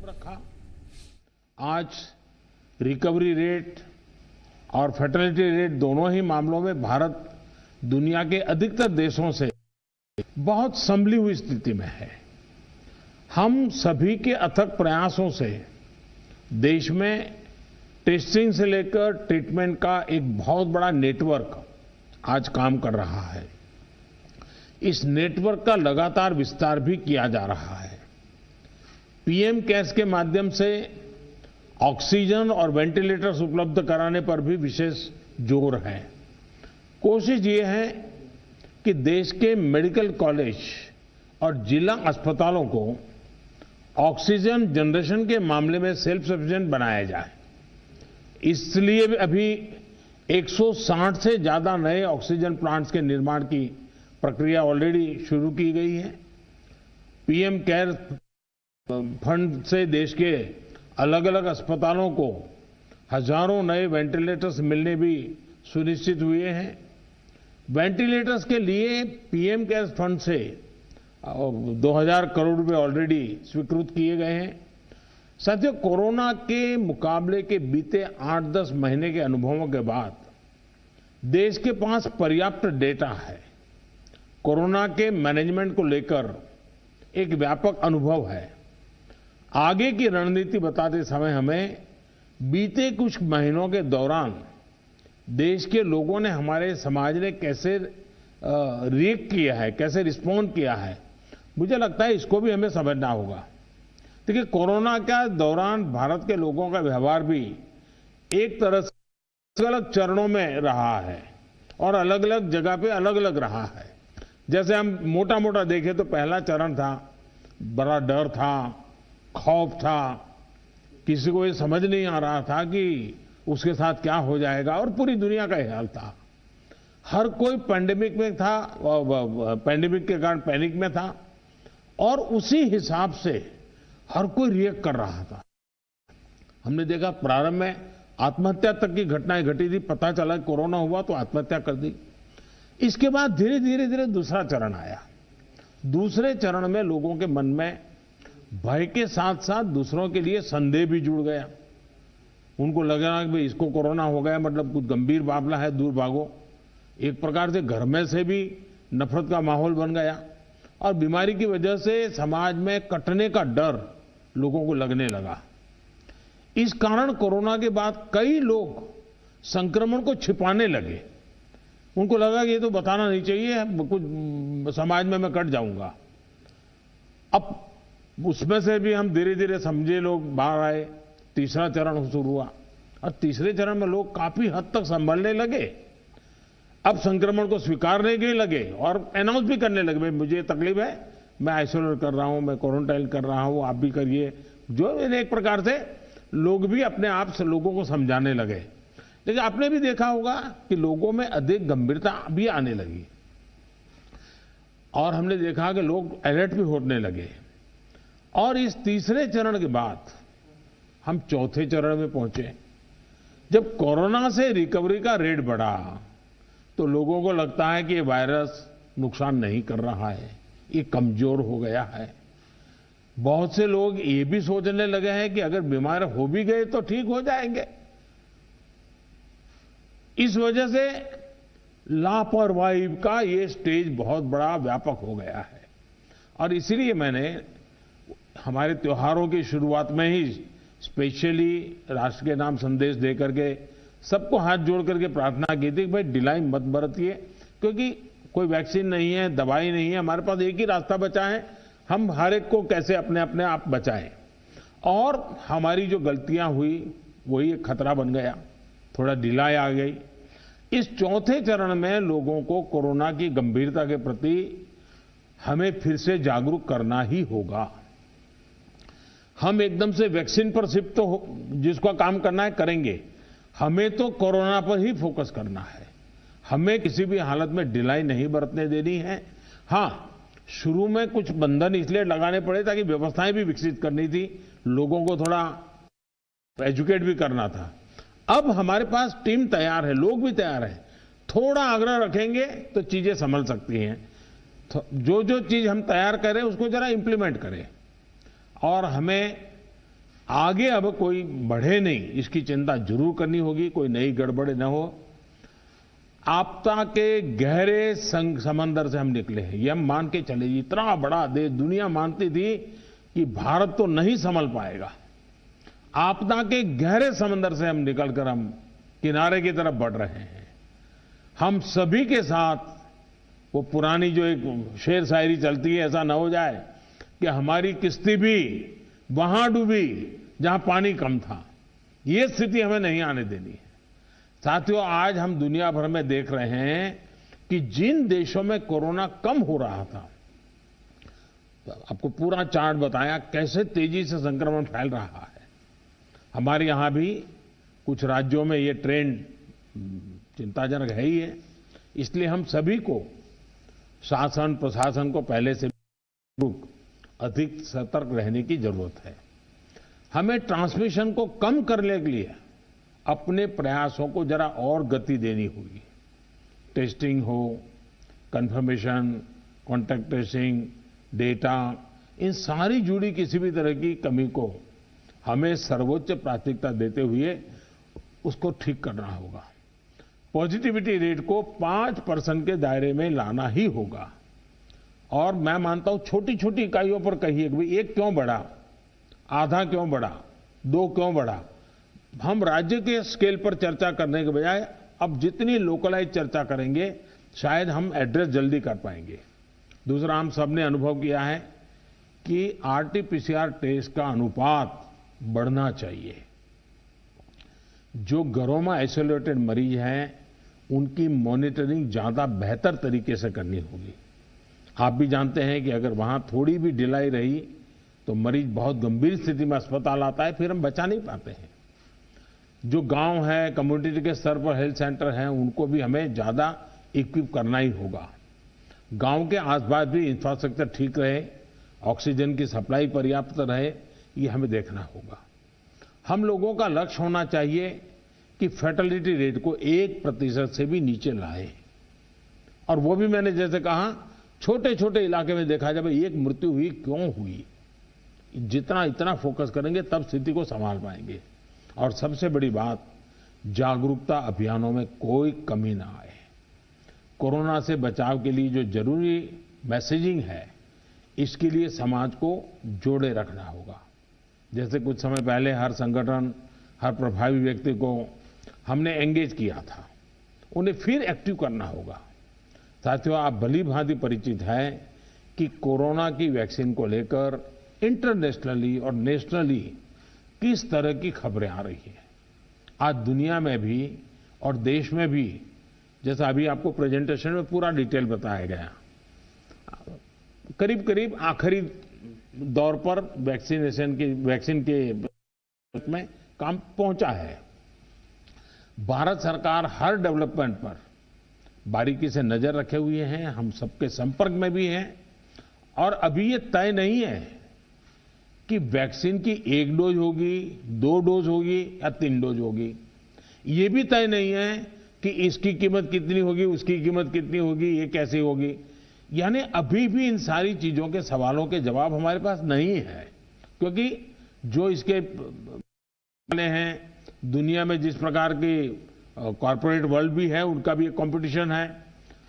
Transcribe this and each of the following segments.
रखा। आज recovery rate और फर्टिलिटी रेट दोनों ही मामलों में भारत दुनिया के अधिकतर देशों से बहुत संभली हुई स्थिति में है। हम सभी के अथक प्रयासों से देश में टेस्टिंग से लेकर ट्रीटमेंट का एक बहुत बड़ा नेटवर्क आज काम कर रहा है। इस नेटवर्क का लगातार विस्तार भी किया जा रहा है। पीएम केयर्स के माध्यम से ऑक्सीजन और वेंटिलेटर्स उपलब्ध कराने पर भी विशेष जोर है। कोशिश ये है कि देश के मेडिकल कॉलेज और जिला अस्पतालों को ऑक्सीजन जनरेशन के मामले में सेल्फ सफिशिएंट बनाया जाए। इसलिए अभी 160 से ज्यादा नए ऑक्सीजन प्लांट्स के निर्माण की प्रक्रिया ऑलरेडी शुरू की गई है। पीएम केयर फंड से देश के अलग अलग अस्पतालों को हजारों नए वेंटिलेटर्स मिलने भी सुनिश्चित हुए हैं। वेंटिलेटर्स के लिए पीएम केयर फंड से 2000 करोड़ रुपए ऑलरेडी स्वीकृत किए गए हैं। साथियों, कोरोना के मुकाबले के बीते 8-10 महीने के अनुभवों के बाद देश के पास पर्याप्त डेटा है। कोरोना के मैनेजमेंट को लेकर एक व्यापक अनुभव है। आगे की रणनीति बताते समय हमें बीते कुछ महीनों के दौरान देश के लोगों ने, हमारे समाज ने कैसे रिएक्ट किया है, कैसे रिस्पॉन्ड किया है, मुझे लगता है इसको भी हमें समझना होगा। देखिए, कोरोना के दौरान भारत के लोगों का व्यवहार भी एक तरह से अलग अलग चरणों में रहा है और अलग अलग जगह पे अलग अलग रहा है। जैसे हम मोटा मोटा देखें तो पहला चरण था, बड़ा डर था, खौफ था, किसी को ये समझ नहीं आ रहा था कि उसके साथ क्या हो जाएगा, और पूरी दुनिया का हाल था। हर कोई पैंडेमिक में था, पैंडेमिक के कारण पैनिक में था और उसी हिसाब से हर कोई रिएक्ट कर रहा था। हमने देखा प्रारंभ में आत्महत्या तक की घटनाएं घटी थी। पता चला कोरोना हुआ तो आत्महत्या कर दी। इसके बाद धीरे धीरे दूसरा चरण आया। दूसरे चरण में लोगों के मन में भय के साथ साथ दूसरों के लिए संदेह भी जुड़ गया। उनको लगा कि भाई इसको कोरोना हो गया मतलब कुछ गंभीर मामला है, दूर भागो। एक प्रकार से घर में से भी नफरत का माहौल बन गया और बीमारी की वजह से समाज में कटने का डर लोगों को लगने लगा। इस कारण कोरोना के बाद कई लोग संक्रमण को छिपाने लगे। उनको लगा कि ये तो बताना नहीं चाहिए, कुछ समाज में मैं कट जाऊंगा। अब उसमें से भी हम धीरे धीरे समझे लोग बाहर आए। तीसरा चरण शुरू हुआ और तीसरे चरण में लोग काफी हद तक संभलने लगे। अब संक्रमण को स्वीकारने के लगे और अनाउंस भी करने लगे, भाई मुझे तकलीफ है, मैं आइसोलेट कर रहा हूं, मैं क्वारंटाइन कर रहा हूं, आप भी करिए। जो एक प्रकार से लोग भी अपने आप से लोगों को समझाने लगे। लेकिन आपने भी देखा होगा कि लोगों में अधिक गंभीरता भी आने लगी और हमने देखा कि लोग अलर्ट भी होने लगे। और इस तीसरे चरण के बाद हम चौथे चरण में पहुंचे। जब कोरोना से रिकवरी का रेट बढ़ा तो लोगों को लगता है कि ये वायरस नुकसान नहीं कर रहा है, ये कमजोर हो गया है। बहुत से लोग ये भी सोचने लगे हैं कि अगर बीमार हो भी गए तो ठीक हो जाएंगे। इस वजह से लापरवाही का ये स्टेज बहुत बड़ा व्यापक हो गया है। और इसीलिए मैंने हमारे त्योहारों की शुरुआत में ही स्पेशली राष्ट्र के नाम संदेश दे करके सबको हाथ जोड़ करके प्रार्थना की थी कि भाई ढिलाई मत बरतिए, क्योंकि कोई वैक्सीन नहीं है, दवाई नहीं है, हमारे पास एक ही रास्ता बचा है, हम हर एक को कैसे अपने आप बचाएं। और हमारी जो गलतियां हुई वही एक खतरा बन गया, थोड़ा ढिलाई आ गई। इस चौथे चरण में लोगों को कोरोना की गंभीरता के प्रति हमें फिर से जागरूक करना ही होगा। हम एकदम से वैक्सीन पर शिफ्ट तो जिसका काम करना है करेंगे, हमें तो कोरोना पर ही फोकस करना है। हमें किसी भी हालत में ढिलाई नहीं बरतने देनी है। हाँ, शुरू में कुछ बंधन इसलिए लगाने पड़े ताकि व्यवस्थाएं भी विकसित करनी थी, लोगों को थोड़ा एजुकेट भी करना था। अब हमारे पास टीम तैयार है, लोग भी तैयार हैं। थोड़ा आग्रह रखेंगे तो चीजें संभल सकती हैं। जो जो चीज हम तैयार करें उसको जरा इंप्लीमेंट करें। और हमें आगे अब कोई बढ़े नहीं, इसकी चिंता जरूर करनी होगी, कोई नई गड़बड़े न हो। आपदा के गहरे समंदर से हम निकले हैं, ये हम मान के चले। इतना बड़ा देश, दुनिया मानती थी कि भारत तो नहीं संभल पाएगा। आपदा के गहरे समंदर से हम निकलकर हम किनारे की तरफ बढ़ रहे हैं। हम सभी के साथ वो पुरानी जो एक शेर शायरी चलती है, ऐसा ना हो जाए कि हमारी किश्ती भी वहां डूबी जहां पानी कम था। ये स्थिति हमें नहीं आने देनी है। साथियों, आज हम दुनिया भर में देख रहे हैं कि जिन देशों में कोरोना कम हो रहा था, आपको पूरा चार्ट बताया कैसे तेजी से संक्रमण फैल रहा है। हमारे यहां भी कुछ राज्यों में ये ट्रेंड चिंताजनक है ही है। इसलिए हम सभी को, शासन प्रशासन को पहले से अधिक सतर्क रहने की जरूरत है। हमें ट्रांसमिशन को कम करने के लिए अपने प्रयासों को जरा और गति देनी होगी। टेस्टिंग हो, कंफर्मेशन, कॉन्टैक्ट ट्रेसिंग, डेटा, इन सारी जुड़ी किसी भी तरह की कमी को हमें सर्वोच्च प्राथमिकता देते हुए उसको ठीक करना होगा। पॉजिटिविटी रेट को 5% के दायरे में लाना ही होगा। और मैं मानता हूं छोटी छोटी इकाइयों पर कहिए कि भाई 1 क्यों बढ़ा, आधा क्यों बढ़ा, 2 क्यों बढ़ा। हम राज्य के स्केल पर चर्चा करने के बजाय अब जितनी लोकलाइज चर्चा करेंगे, शायद हम एड्रेस जल्दी कर पाएंगे। दूसरा, हम सबने अनुभव किया है कि आरटी-पीसीआर टेस्ट का अनुपात बढ़ना चाहिए। जो घरों में आइसोलेटेड मरीज हैं, उनकी मॉनिटरिंग ज्यादा बेहतर तरीके से करनी होगी। आप भी जानते हैं कि अगर वहां थोड़ी भी ढिलाई रही तो मरीज बहुत गंभीर स्थिति में अस्पताल आता है, फिर हम बचा नहीं पाते हैं। जो गांव है, कम्युनिटी के स्तर पर हेल्थ सेंटर हैं, उनको भी हमें ज्यादा इक्विप करना ही होगा। गांव के आसपास भी इंफ्रास्ट्रक्चर ठीक रहे, ऑक्सीजन की सप्लाई पर्याप्त रहे, ये हमें देखना होगा। हम लोगों का लक्ष्य होना चाहिए कि फैटेलिटी रेट को 1% से भी नीचे लाए। और वो भी मैंने जैसे कहा, छोटे छोटे इलाके में देखा जाए एक मृत्यु हुई क्यों हुई, जितना इतना फोकस करेंगे तब स्थिति को संभाल पाएंगे। और सबसे बड़ी बात, जागरूकता अभियानों में कोई कमी ना आए। कोरोना से बचाव के लिए जो जरूरी मैसेजिंग है, इसके लिए समाज को जोड़े रखना होगा। जैसे कुछ समय पहले हर संगठन, हर प्रभावी व्यक्ति को हमने एंगेज किया था, उन्हें फिर एक्टिव करना होगा। साथियों, आप भली भांति परिचित हैं कि कोरोना की वैक्सीन को लेकर इंटरनेशनली और नेशनली किस तरह की खबरें आ रही हैं। आज दुनिया में भी और देश में भी, जैसा अभी आपको प्रेजेंटेशन में पूरा डिटेल बताया गया, करीब करीब आखिरी दौर पर वैक्सीन के में काम पहुंचा है। भारत सरकार हर डेवलपमेंट पर बारीकी से नजर रखे हुए हैं, हम सबके संपर्क में भी हैं। और अभी ये तय नहीं है कि वैक्सीन की 1 डोज होगी, 2 डोज होगी या 3 डोज होगी। ये भी तय नहीं है कि इसकी कीमत कितनी होगी, उसकी कीमत कितनी होगी, ये कैसे होगी। यानी अभी भी इन सारी चीजों के सवालों के जवाब हमारे पास नहीं है, क्योंकि जो इसके हैं, दुनिया में जिस प्रकार की कॉर्पोरेट वर्ल्ड भी है, उनका भी एक कंपटीशन है।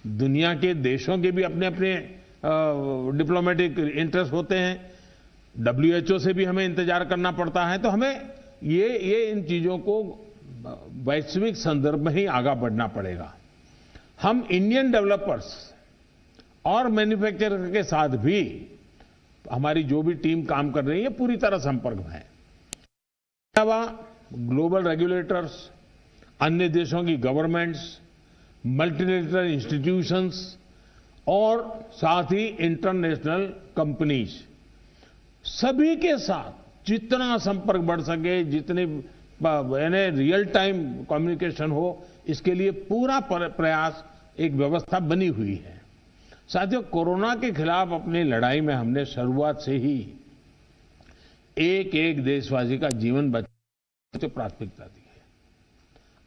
दुनिया के देशों के भी अपने अपने डिप्लोमेटिक इंटरेस्ट होते हैं। WHO से भी हमें इंतजार करना पड़ता है। तो हमें ये इन चीजों को वैश्विक संदर्भ में ही आगे बढ़ना पड़ेगा। हम इंडियन डेवलपर्स और मैन्युफैक्चरर के साथ भी हमारी जो भी टीम काम कर रही है, पूरी तरह संपर्क में है। अलावा ग्लोबल रेगुलेटर्स, अन्य देशों की गवर्नमेंट्स, मल्टीलेटरल इंस्टीट्यूशंस और साथ ही इंटरनेशनल कंपनीज, सभी के साथ जितना संपर्क बढ़ सके, जितने रियल टाइम कम्युनिकेशन हो, इसके लिए पूरा प्रयास, एक व्यवस्था बनी हुई है। साथियों, कोरोना के खिलाफ अपनी लड़ाई में हमने शुरुआत से ही एक एक देशवासी का जीवन बचाने को प्राथमिकता दी है।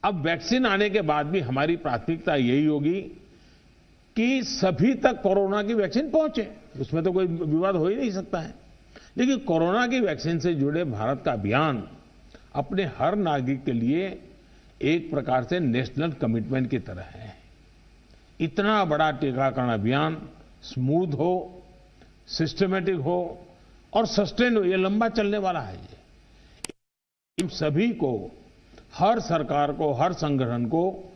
अब वैक्सीन आने के बाद भी हमारी प्राथमिकता यही होगी कि सभी तक कोरोना की वैक्सीन पहुंचे। उसमें तो कोई विवाद हो ही नहीं सकता है। लेकिन कोरोना की वैक्सीन से जुड़े भारत का अभियान अपने हर नागरिक के लिए एक प्रकार से नेशनल कमिटमेंट की तरह है। इतना बड़ा टीकाकरण अभियान स्मूथ हो, सिस्टमैटिक हो और सस्टेन हो, ये लंबा चलने वाला है। इन सभी को, हर सरकार को, हर संगठन को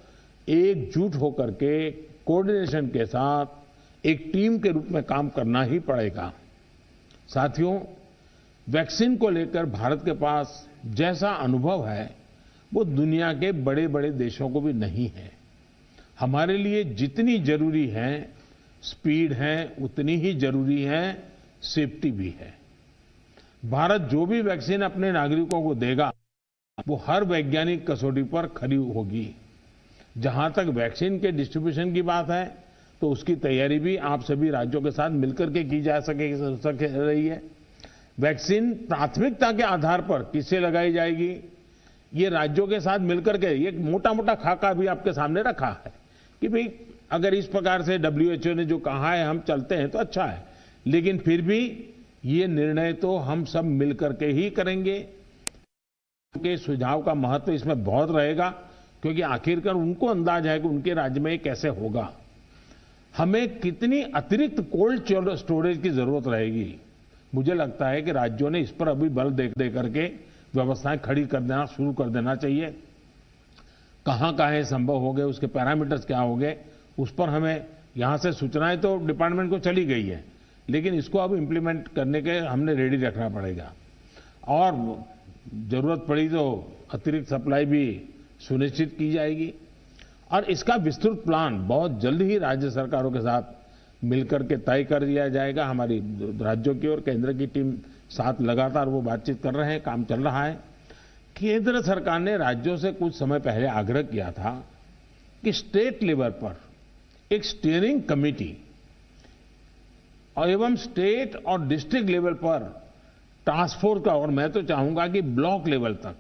एकजुट होकर के कोऑर्डिनेशन के साथ एक टीम के रूप में काम करना ही पड़ेगा। साथियों, वैक्सीन को लेकर भारत के पास जैसा अनुभव है वो दुनिया के बड़े बड़े देशों को भी नहीं है। हमारे लिए जितनी जरूरी है स्पीड है, उतनी ही जरूरी है सेफ्टी भी है। भारत जो भी वैक्सीन अपने नागरिकों को देगा वो हर वैज्ञानिक कसौटी पर खरी होगी। जहां तक वैक्सीन के डिस्ट्रीब्यूशन की बात है तो उसकी तैयारी भी आप सभी राज्यों के साथ मिलकर के की जा सके रही है। वैक्सीन प्राथमिकता के आधार पर किसे लगाई जाएगी, ये राज्यों के साथ मिलकर के एक मोटा मोटा खाका भी आपके सामने रखा है कि भाई अगर इस प्रकार से WHO ने जो कहा है हम चलते हैं तो अच्छा है, लेकिन फिर भी ये निर्णय तो हम सब मिलकर के ही करेंगे। उनके सुझाव का महत्व इसमें बहुत रहेगा क्योंकि आखिरकार उनको अंदाज है कि उनके राज्य में ये कैसे होगा। हमें कितनी अतिरिक्त कोल्ड स्टोरेज की जरूरत रहेगी, मुझे लगता है कि राज्यों ने इस पर अभी बल दे करके व्यवस्थाएं खड़ी कर देना शुरू कर देना चाहिए। कहां कहां संभव हो गए, उसके पैरामीटर्स क्या हो गए, उस पर हमें यहां से सूचनाएं तो डिपार्टमेंट को चली गई है, लेकिन इसको अब इम्प्लीमेंट करने के हमने रेडी रखना पड़ेगा। और जरूरत पड़ी तो अतिरिक्त सप्लाई भी सुनिश्चित की जाएगी और इसका विस्तृत प्लान बहुत जल्द ही राज्य सरकारों के साथ मिलकर के तय कर दिया जाएगा। हमारी राज्यों की और केंद्र की टीम साथ लगातार वो बातचीत कर रहे हैं, काम चल रहा है। केंद्र सरकार ने राज्यों से कुछ समय पहले आग्रह किया था कि स्टेट लेवल पर एक स्टीयरिंग कमेटी और एवं स्टेट और डिस्ट्रिक्ट लेवल पर टास्क फोर्स का, और मैं तो चाहूंगा कि ब्लॉक लेवल तक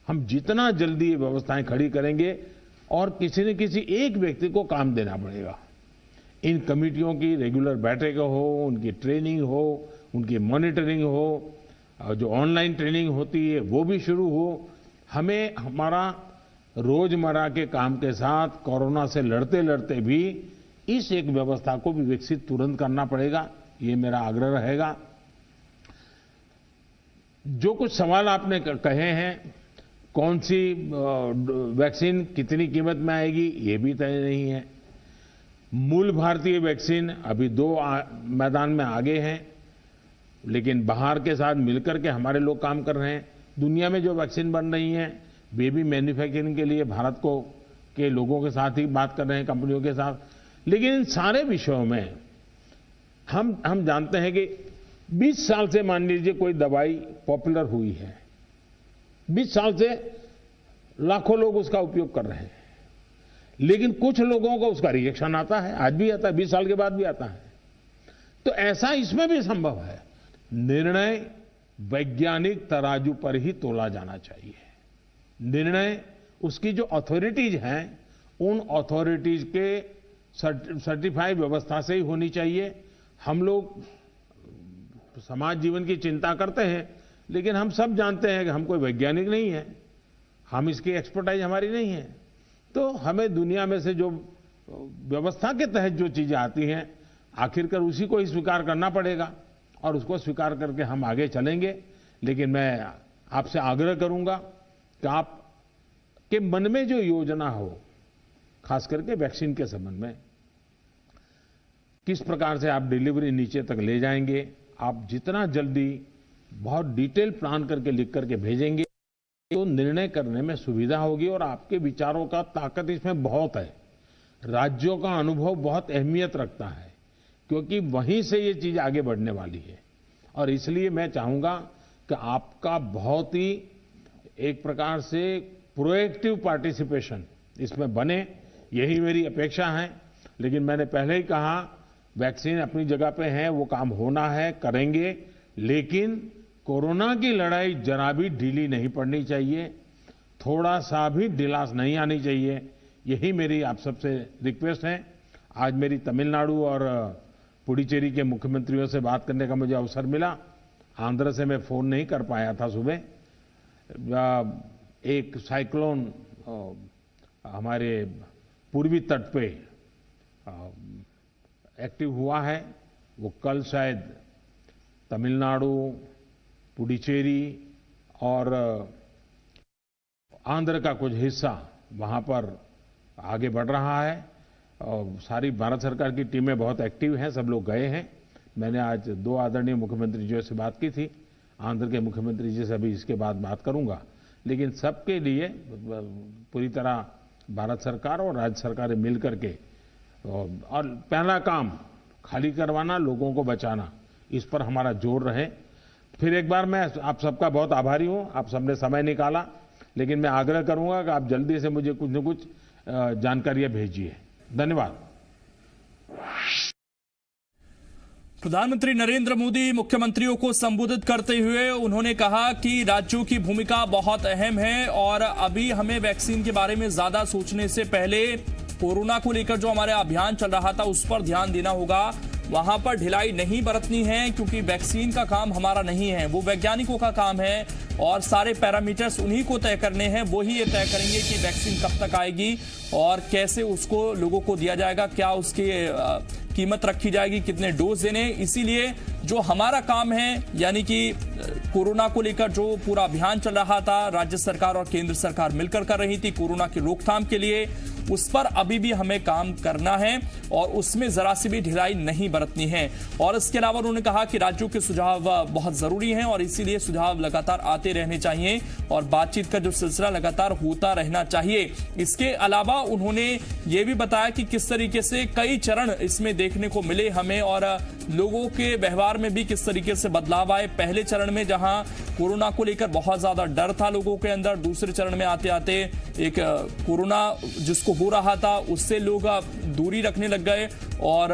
हम जितना जल्दी ये व्यवस्थाएं खड़ी करेंगे और किसी न किसी एक व्यक्ति को काम देना पड़ेगा। इन कमेटियों की रेगुलर बैठकें हो, उनकी ट्रेनिंग हो, उनकी मॉनिटरिंग हो, और जो ऑनलाइन ट्रेनिंग होती है वो भी शुरू हो। हमें हमारा रोजमर्रा के काम के साथ कोरोना से लड़ते लड़ते भी इस एक व्यवस्था को भी विकसित तुरंत करना पड़ेगा, ये मेरा आग्रह रहेगा। जो कुछ सवाल आपने कहे हैं, कौन सी वैक्सीन कितनी कीमत में आएगी ये भी तय नहीं है। मूल भारतीय वैक्सीन अभी दो मैदान में आगे हैं, लेकिन बाहर के साथ मिलकर के हमारे लोग काम कर रहे हैं। दुनिया में जो वैक्सीन बन रही हैं वे भी मैन्युफैक्चरिंग के लिए भारत को के लोगों के साथ ही बात कर रहे हैं, कंपनियों के साथ। लेकिन इन सारे विषयों में हम जानते हैं कि 20 साल से मान लीजिए कोई दवाई पॉपुलर हुई है, 20 साल से लाखों लोग उसका उपयोग कर रहे हैं, लेकिन कुछ लोगों को उसका रिएक्शन आता है, आज भी आता है, 20 साल के बाद भी आता है। तो ऐसा इसमें भी संभव है। निर्णय वैज्ञानिक तराजू पर ही तोला जाना चाहिए। निर्णय उसकी जो अथॉरिटीज हैं उन अथॉरिटीज के सर्टिफाइड व्यवस्था से ही होनी चाहिए। हम लोग समाज जीवन की चिंता करते हैं, लेकिन हम सब जानते हैं कि हम कोई वैज्ञानिक नहीं है, हम इसकी एक्सपर्टाइज हमारी नहीं है। तो हमें दुनिया में से जो व्यवस्था के तहत जो चीजें आती हैं आखिरकार उसी को ही स्वीकार करना पड़ेगा और उसको स्वीकार करके हम आगे चलेंगे। लेकिन मैं आपसे आग्रह करूंगा कि आप के मन में जो योजना हो, खास करके वैक्सीन के संबंध में, किस प्रकार से आप डिलीवरी नीचे तक ले जाएंगे, आप जितना जल्दी बहुत डिटेल प्लान करके लिख करके भेजेंगे तो निर्णय करने में सुविधा होगी। और आपके विचारों का ताकत इसमें बहुत है। राज्यों का अनुभव बहुत अहमियत रखता है क्योंकि वहीं से ये चीज आगे बढ़ने वाली है। और इसलिए मैं चाहूंगा कि आपका बहुत ही एक प्रकार से प्रोएक्टिव पार्टिसिपेशन इसमें बने, यही मेरी अपेक्षा है। लेकिन मैंने पहले ही कहा, वैक्सीन अपनी जगह पे है, वो काम होना है, करेंगे, लेकिन कोरोना की लड़ाई जरा भी ढीली नहीं पड़नी चाहिए, थोड़ा सा भी ढिलास नहीं आनी चाहिए। यही मेरी आप सबसे रिक्वेस्ट है। आज मेरी तमिलनाडु और पुडुचेरी के मुख्यमंत्रियों से बात करने का मुझे अवसर मिला आंध्र से मैं फोन नहीं कर पाया था सुबह। एक साइक्लोन हमारे पूर्वी तट पे एक्टिव हुआ है। वो कल शायद तमिलनाडु, पुडुचेरी और आंध्र का कुछ हिस्सा वहां पर आगे बढ़ रहा है। और सारी भारत सरकार की टीमें बहुत एक्टिव हैं, सब लोग गए हैं। मैंने आज 2 आदरणीय मुख्यमंत्री जी से बात की थी, आंध्र के मुख्यमंत्री जी से भी इसके बाद बात करूंगा। लेकिन सबके लिए पूरी तरह भारत सरकार और राज्य सरकारें मिल करके और पहला काम खाली करवाना, लोगों को बचाना, इस पर हमारा जोर रहे। फिर एक बार मैं आप सबका बहुत आभारी हूं, आप सबने समय निकाला। लेकिन मैं आग्रह करूंगा कि आप जल्दी से मुझे कुछ न कुछ जानकारियां भेजिए। धन्यवाद। प्रधानमंत्री नरेंद्र मोदी मुख्यमंत्रियों को संबोधित करते हुए उन्होंने कहा कि राज्यों की भूमिका बहुत अहम है और अभी हमें वैक्सीन के बारे में ज्यादा सोचने से पहले कोरोना को लेकर जो हमारा अभियान चल रहा था उस पर ध्यान देना होगा। वहां पर ढिलाई नहीं बरतनी है क्योंकि वैक्सीन का काम हमारा नहीं है, वो वैज्ञानिकों का काम है और सारे पैरामीटर्स उन्हीं को तय करने हैं। वो ही ये तय करेंगे कि वैक्सीन कब तक आएगी और कैसे उसको लोगों को दिया जाएगा, क्या उसकी कीमत रखी जाएगी, कितने डोज देने। इसीलिए जो हमारा काम है यानी कि कोरोना को लेकर जो पूरा अभियान चल रहा था, राज्य सरकार और केंद्र सरकार मिलकर कर रही थी कोरोना की रोकथाम के लिए, उस पर अभी भी हमें काम करना है और उसमें जरा सी भी ढिलाई नहीं बरतनी है। और इसके अलावा उन्होंने कहा कि राज्यों के सुझाव बहुत जरूरी हैं और इसीलिए सुझाव लगातार आते रहने चाहिए और बातचीत का जो सिलसिला लगातार होता रहना चाहिए। इसके अलावा उन्होंने ये भी बताया कि किस तरीके से कई चरण इसमें देखने को मिले हमें और लोगों के व्यवहार में भी किस तरीके से बदलाव आए। पहले चरण में जहां कोरोना को लेकर बहुत ज्यादा डर था लोगों के अंदर, दूसरे चरण में आते आते एक कोरोना जिसको हो रहा था उससे लोग दूरी रखने लग गए और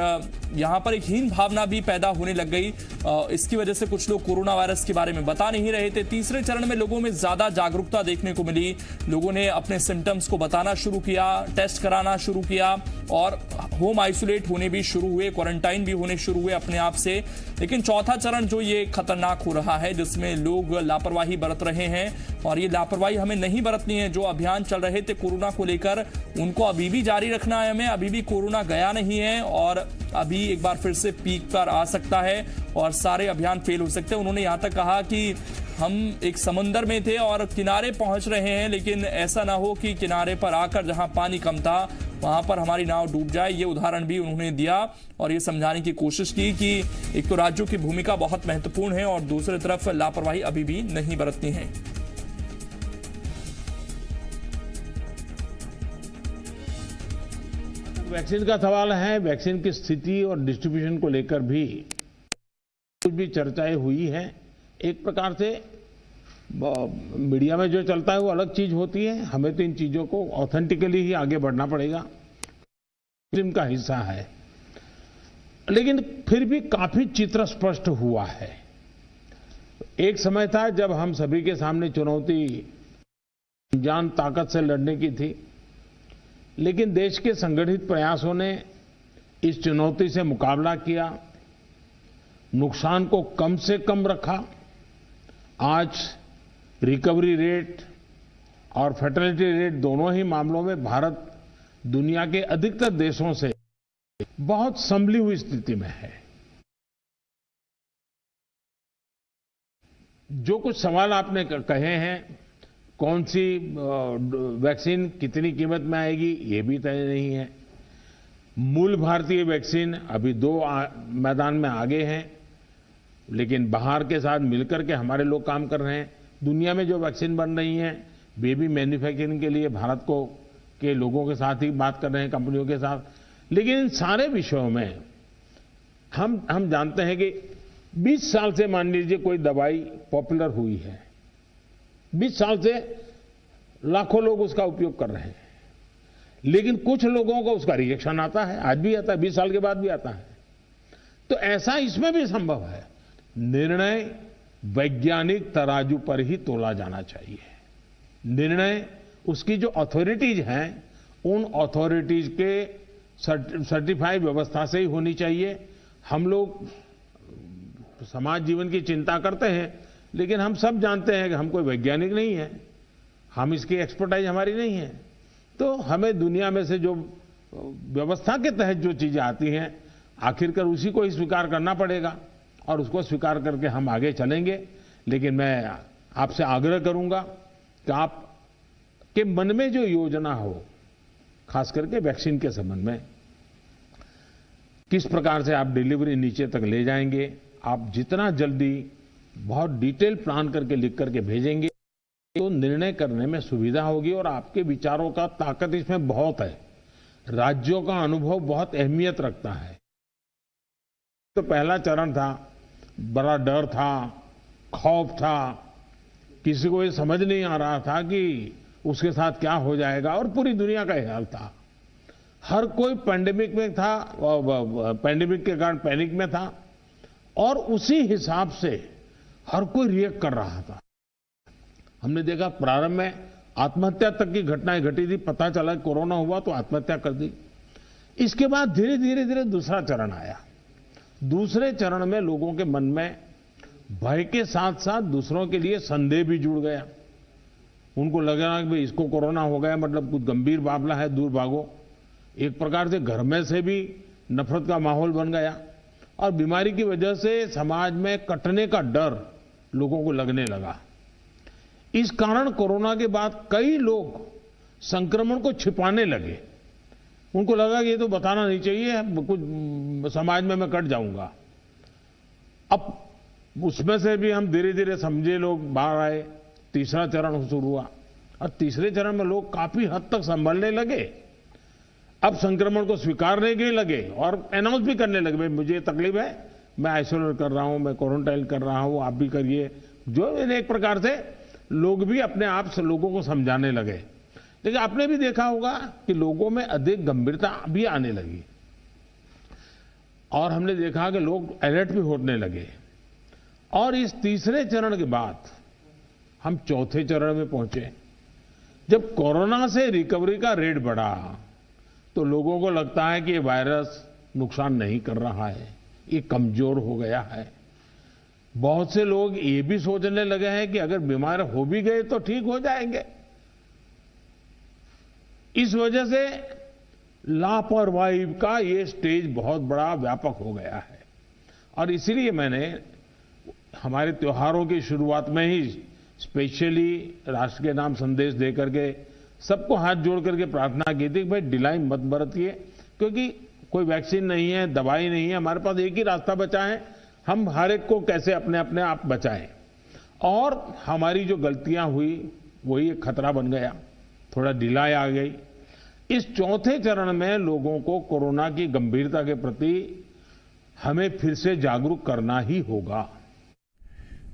यहां पर एक हीन भावना भी पैदा होने लग गई। इसकी वजह से कुछ लोग कोरोना वायरस के बारे में बता नहीं रहे थे। तीसरे चरण में लोगों में ज्यादा जागरूकता देखने को मिली, लोगों ने अपने सिम्टम्स को बताना शुरू किया, टेस्ट कराना शुरू किया और होम आइसोलेट होने भी शुरू हुए, क्वारंटाइन भी होने शुरू हुए अपने आप से। लेकिन चौथा चरण जो ये खतरनाक हो रहा है जिसमें लोग लापरवाही बरत रहे हैं और ये लापरवाही हमें नहीं बरतनी है। जो अभियान चल रहे थे कोरोना को लेकर उनको अभी भी जारी रखना है हमें। अभी भी कोरोना गया नहीं है और अभी एक बार फिर से पीक पर आ सकता है और सारे अभियान फेल हो सकते हैं। उन्होंने यहां तक कहा कि हम एक समंदर में थे और किनारे पहुंच रहे हैं, लेकिन ऐसा ना हो कि किनारे पर आकर जहां पानी कम था वहां पर हमारी नाव डूब जाए। ये उदाहरण भी उन्होंने दिया और ये समझाने की कोशिश की कि एक तो राज्यों की भूमिका बहुत महत्वपूर्ण है और दूसरी तरफ लापरवाही अभी भी नहीं बरतनी है। वैक्सीन का सवाल है, वैक्सीन की स्थिति और डिस्ट्रीब्यूशन को लेकर भी कुछ भी चर्चाएं हुई हैं। एक प्रकार से मीडिया में जो चलता है वो अलग चीज होती है, हमें तो इन चीजों को ऑथेंटिकली ही आगे बढ़ना पड़ेगा, इनका हिस्सा है। लेकिन फिर भी काफी चित्र स्पष्ट हुआ है। एक समय था जब हम सभी के सामने चुनौती जान ताकत से लड़ने की थी, लेकिन देश के संगठित प्रयासों ने इस चुनौती से मुकाबला किया, नुकसान को कम से कम रखा। आज रिकवरी रेट और फर्टिलिटी रेट दोनों ही मामलों में भारत दुनिया के अधिकतर देशों से बहुत संभली हुई स्थिति में है। जो कुछ सवाल आपने कहे हैं, कौन सी वैक्सीन कितनी कीमत में आएगी ये भी तय नहीं है। मूल भारतीय वैक्सीन अभी 2 मैदान में आगे हैं, लेकिन बाहर के साथ मिलकर के हमारे लोग काम कर रहे हैं। दुनिया में जो वैक्सीन बन रही हैं वे भी मैन्युफैक्चरिंग के लिए भारत को के लोगों के साथ ही बात कर रहे हैं, कंपनियों के साथ। लेकिन इन सारे विषयों में हम जानते हैं कि 20 साल से मान लीजिए कोई दवाई पॉपुलर हुई है, 20 साल से लाखों लोग उसका उपयोग कर रहे हैं, लेकिन कुछ लोगों को उसका रिएक्शन आता है, आज भी आता है, 20 साल के बाद भी आता है। तो ऐसा इसमें भी संभव है। निर्णय वैज्ञानिक तराजू पर ही तोला जाना चाहिए। निर्णय उसकी जो अथॉरिटीज हैं उन अथॉरिटीज के सर्टिफाइड व्यवस्था से ही होनी चाहिए। हम लोग समाज जीवन की चिंता करते हैं, लेकिन हम सब जानते हैं कि हम कोई वैज्ञानिक नहीं है, हम इसकी एक्सपर्टाइज हमारी नहीं है। तो हमें दुनिया में से जो व्यवस्था के तहत जो चीजें आती हैं, आखिरकार उसी को ही स्वीकार करना पड़ेगा और उसको स्वीकार करके हम आगे चलेंगे। लेकिन मैं आपसे आग्रह करूंगा कि आपके मन में जो योजना हो, खास करके वैक्सीन के संबंध में, किस प्रकार से आप डिलीवरी नीचे तक ले जाएंगे, आप जितना जल्दी बहुत डिटेल प्लान करके लिख करके भेजेंगे तो निर्णय करने में सुविधा होगी और आपके विचारों का ताकत इसमें बहुत है। राज्यों का अनुभव बहुत अहमियत रखता है। तो पहला चरण था, बड़ा डर था, खौफ था, किसी को ये समझ नहीं आ रहा था कि उसके साथ क्या हो जाएगा और पूरी दुनिया का हाल था। हर कोई पैंडेमिक में था, पैंडेमिक के कारण पैनिक में था और उसी हिसाब से हर कोई रिएक्ट कर रहा था। हमने देखा प्रारंभ में आत्महत्या तक की घटनाएं घटी थी, पता चला कोरोना हुआ तो आत्महत्या कर दी। इसके बाद धीरे धीरे दूसरा चरण आया। दूसरे चरण में लोगों के मन में भय के साथ साथ दूसरों के लिए संदेह भी जुड़ गया। उनको लगा कि भाई इसको कोरोना हो गया मतलब कुछ गंभीर मामला है, दूर भागो। एक प्रकार से घर में से भी नफरत का माहौल बन गया और बीमारी की वजह से समाज में कटने का डर लोगों को लगने लगा। इस कारण कोरोना के बाद कई लोग संक्रमण को छिपाने लगे। उनको लगा कि ये तो बताना नहीं चाहिए, कुछ समाज में मैं कट जाऊंगा। अब उसमें से भी हम धीरे धीरे समझे लोग बाहर आए। तीसरा चरण शुरू हुआ और तीसरे चरण में लोग काफी हद तक संभलने लगे। अब संक्रमण को स्वीकारने के लगे और अनाउंस भी करने लगे, भाई मुझे तकलीफ है, मैं आइसोलेट कर रहा हूं, मैं क्वारंटाइन कर रहा हूं, आप भी करिए। जो एक प्रकार से लोग भी अपने आप से लोगों को समझाने लगे। लेकिन आपने भी देखा होगा कि लोगों में अधिक गंभीरता भी आने लगी और हमने देखा कि लोग अलर्ट भी होने लगे। और इस तीसरे चरण के बाद हम चौथे चरण में पहुंचे। जब कोरोना से रिकवरी का रेट बढ़ा तो लोगों को लगता है कि ये वायरस नुकसान नहीं कर रहा है, ये कमजोर हो गया है। बहुत से लोग ये भी सोचने लगे हैं कि अगर बीमार हो भी गए तो ठीक हो जाएंगे। इस वजह से लापरवाही का ये स्टेज बहुत बड़ा व्यापक हो गया है और इसीलिए मैंने हमारे त्योहारों की शुरुआत में ही स्पेशली राष्ट्र के नाम संदेश दे करके सबको हाथ जोड़ करके प्रार्थना की थी कि भाई ढिलाई मत बरतिए, क्योंकि कोई वैक्सीन नहीं है, दवाई नहीं है, हमारे पास एक ही रास्ता बचा है, हम हर एक को कैसे अपने आप बचाएं। और हमारी जो गलतियां हुई वही एक खतरा बन गया, थोड़ा ढिलाई आ गई। इस चौथे चरण में लोगों को कोरोना की गंभीरता के प्रति हमें फिर से जागरूक करना ही होगा।